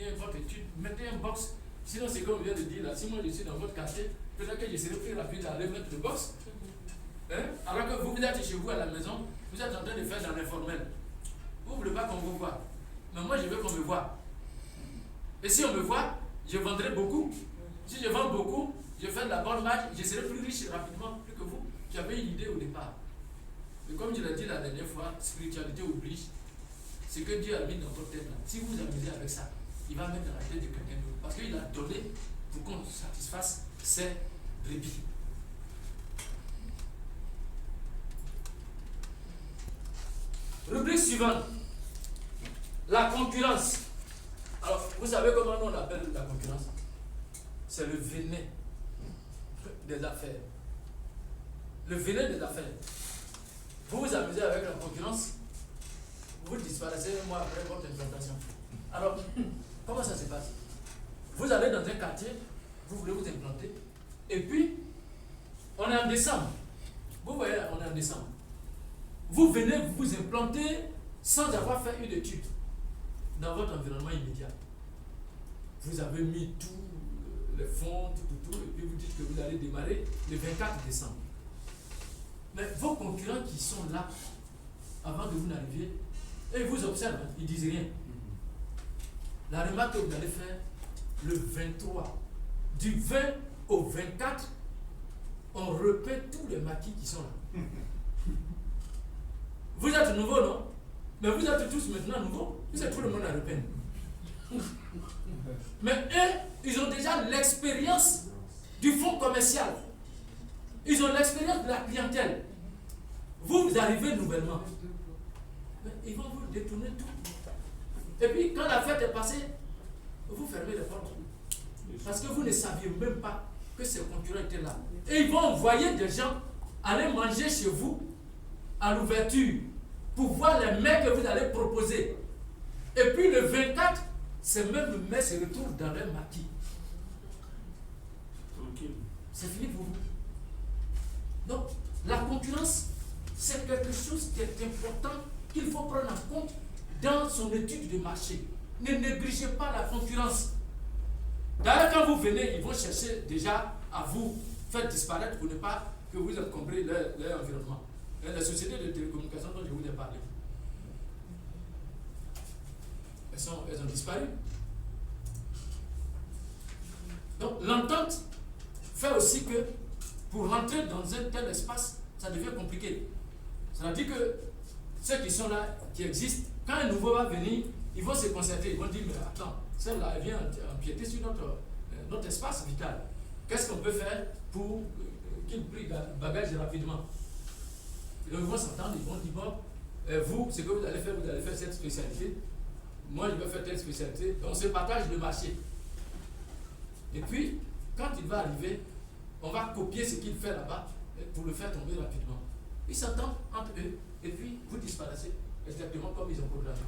continuez votre étude, mettez un box. Sinon, c'est comme on vient de dire là, si moi je suis dans votre quartier, peut-être que je serai plus rapide à aller mettre le box. Hein? Alors que vous êtes chez vous à la maison, vous êtes en train de faire dans l'informel. Vous ne voulez pas qu'on vous voit. Mais moi, je veux qu'on me voit. Et si on me voit, je vendrai beaucoup. Si je vends beaucoup, je fais de la bonne marge, je serai plus riche rapidement, plus que vous. J'avais une idée au départ. Mais comme je l'ai dit la dernière fois, spiritualité oblige. Ce que Dieu a mis dans votre tête là, si vous vous amusez avec ça, il va mettre dans la tête de quelqu'un d'autre. Parce qu'il a donné pour qu'on satisfasse ses brebis. Rubrique suivante. La concurrence. Alors, vous savez comment on appelle la concurrence? C'est le venin des affaires. Le venin des affaires. Vous vous amusez avec la concurrence, vous disparaissez un mois après votre implantation. Alors, comment ça se passe? Vous allez dans un quartier, vous voulez vous implanter, et puis, on est en décembre. Vous voyez, on est en décembre. Vous venez vous implanter sans avoir fait une étude dans votre environnement immédiat. Vous avez mis tous les fonds, tout, et puis vous dites que vous allez démarrer le 24 décembre. Mais vos concurrents qui sont là, avant que vous n'arriviez, et ils vous observent, ils ne disent rien. La remarque que vous allez faire, le 23, du 20 au 24, on repeint tous les maquis qui sont là. Vous êtes nouveau, non? Mais vous êtes tous maintenant nouveaux. Vous êtes tout le monde à repeindre. Mais eux, ils ont déjà l'expérience du fonds commercial. Ils ont l'expérience de la clientèle. Vous arrivez nouvellement. Mais ils vont vous détourner tout. Et puis, quand la fête est passée, vous fermez les portes. Parce que vous ne saviez même pas que ces concurrents étaient là. Et ils vont envoyer des gens aller manger chez vous à l'ouverture pour voir les mets que vous allez proposer. Et puis le 24, ces mêmes mets se retrouvent dans leur maquis. C'est fini pour vous. Donc, la concurrence, c'est quelque chose qui est important, qu'il faut prendre en compte dans son étude de marché. Ne négligez pas la concurrence. D'ailleurs, quand vous venez, ils vont chercher déjà à vous faire disparaître pour ne pas que vous encombrez leur environnement. Les sociétés de télécommunications dont je vous ai parlé, elles ont disparu. Donc, l'entente fait aussi que pour rentrer dans un tel espace, ça devient compliqué. Ça veut dire que ceux qui sont là, qui existent, quand un nouveau va venir, ils vont se concerter, ils vont dire, mais attends, celle-là, elle vient empiéter sur notre espace vital. Qu'est-ce qu'on peut faire pour qu'il plie le bagage rapidement? Ils vont s'entendre, ils vont dire, bon, vous, ce que vous allez faire cette spécialité. Moi, je vais faire telle spécialité. On se partage le marché. Et puis, quand il va arriver, on va copier ce qu'il fait là-bas pour le faire tomber rapidement. Ils s'entendent entre eux, et puis vous disparaissez exactement comme ils ont programmé.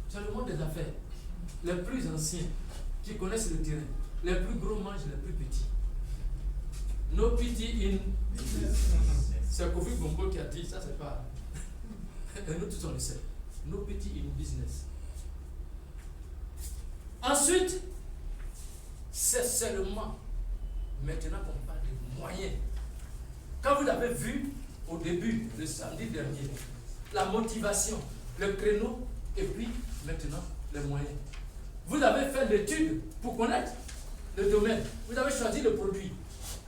C'est le monde des affaires. Les plus anciens, qui connaissent le terrain, les plus gros mangent les plus petits. No pity in business. C'est Kofi Bongo qui a dit, ça c'est pas. Et nous tous on le sait. No pity in business. Ensuite, c'est seulement maintenant qu'on parle de moyens. Quand vous avez vu au début, le samedi dernier, la motivation, le créneau, et puis maintenant les moyens. Vous avez fait l'étude pour connaître le domaine. Vous avez choisi le produit.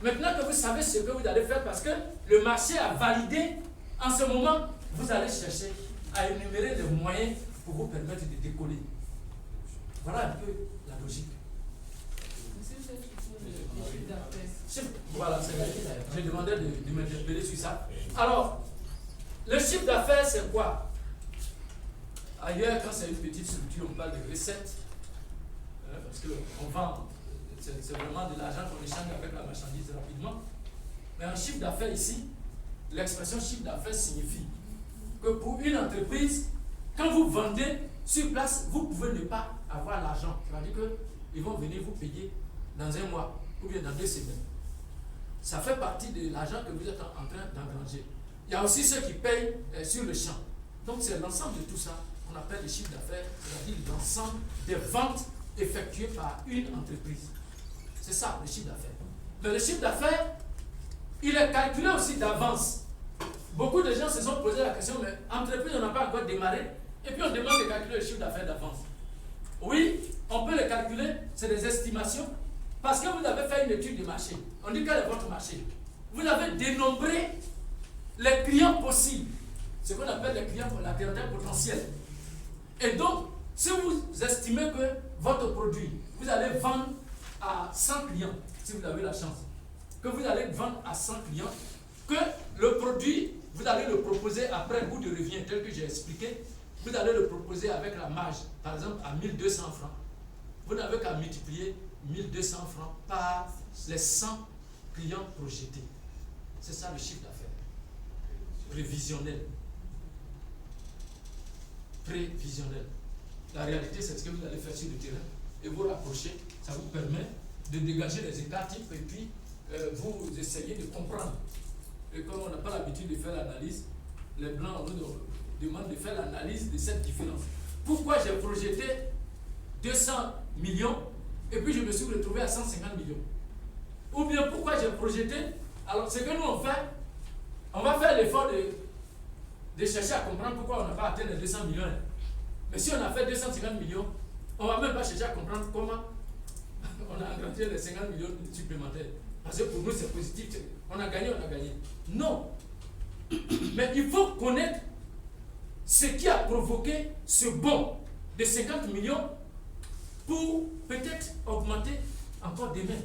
Maintenant que vous savez ce que vous allez faire, parce que le marché a validé, en ce moment, vous allez chercher à énumérer les moyens pour vous permettre de décoller. Voilà un peu la logique. Voilà, j'ai demandé de m'interpeller sur ça. Alors, le chiffre d'affaires, c'est quoi? Ailleurs, quand c'est une petite structure, on parle de recettes. Parce qu'on vend, c'est vraiment de l'argent qu'on échange avec la marchandise rapidement. Mais un chiffre d'affaires ici, l'expression chiffre d'affaires signifie que pour une entreprise, quand vous vendez sur place, vous pouvez ne pas avoir l'argent. C'est-à-dire qu'ils vont venir vous payer dans un mois ou bien dans 2 semaines. Ça fait partie de l'argent que vous êtes en train d'engranger. Il y a aussi ceux qui payent sur le champ. Donc c'est l'ensemble de tout ça qu'on appelle le chiffre d'affaires, c'est-à-dire l'ensemble des ventes effectuées par une entreprise. C'est ça, le chiffre d'affaires. Mais le chiffre d'affaires, il est calculé aussi d'avance. Beaucoup de gens se sont posé la question, mais entreprise, on n'a pas encore démarré, et puis on demande de calculer le chiffre d'affaires d'avance. Oui, on peut le calculer, c'est des estimations, parce que vous avez fait une étude de marché. On dit quel est votre marché. Vous avez dénombré les clients possibles, ce qu'on appelle les clients, la clientèle potentielle. Et donc, si vous estimez que votre produit, vous allez vendre à 100 clients, si vous avez la chance, que vous allez vendre à 100 clients, que le produit, vous allez le proposer après goût de revient, tel que j'ai expliqué, vous allez le proposer avec la marge, par exemple à 1200 francs. Vous n'avez qu'à multiplier 1200 francs par les 100 clients projetés. C'est ça le chiffre d'affaires. Prévisionnel. Prévisionnel. La réalité, c'est ce que vous allez faire sur le terrain et vous rapprocher. Ça vous permet de dégager les écarts types et puis vous essayez de comprendre. Et comme on n'a pas l'habitude de faire l'analyse, les blancs, on nous demande de faire l'analyse de cette différence. Pourquoi j'ai projeté 200 millions et puis je me suis retrouvé à 150 millions? Ou bien pourquoi j'ai projeté, alors ce que nous on fait, on va faire l'effort de chercher à comprendre pourquoi on n'a pas atteint les 200 millions. Mais si on a fait 250 millions, on ne va même pas chercher à comprendre comment on a engrangé les 50 millions supplémentaires. Parce que pour nous c'est positif, on a gagné, on a gagné. Non. Mais il faut connaître ce qui a provoqué ce bond de 50 millions pour peut-être augmenter encore demain.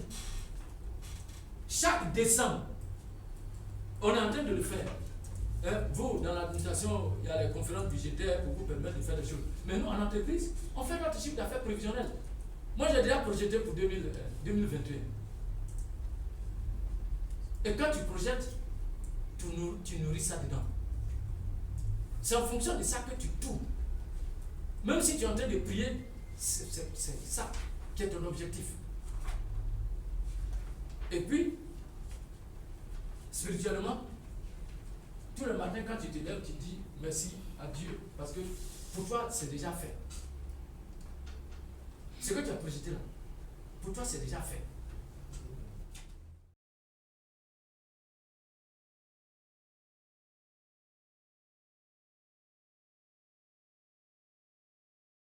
Chaque décembre, on est en train de le faire. Vous, dans l'administration, il y a les conférences budgétaires pour vous permettre de faire des choses. Mais nous, en entreprise, on fait notre chiffre d'affaires prévisionnel. Moi, j'ai déjà projeté pour 2021. Et quand tu projettes, tu nourris ça dedans. C'est en fonction de ça que tu tournes. Même si tu es en train de prier, c'est ça qui est ton objectif. Et puis, spirituellement, tout le matin, quand tu te lèves, tu dis merci à Dieu. Parce que pour toi, c'est déjà fait. Ce que tu as projeté là, pour toi, c'est déjà fait.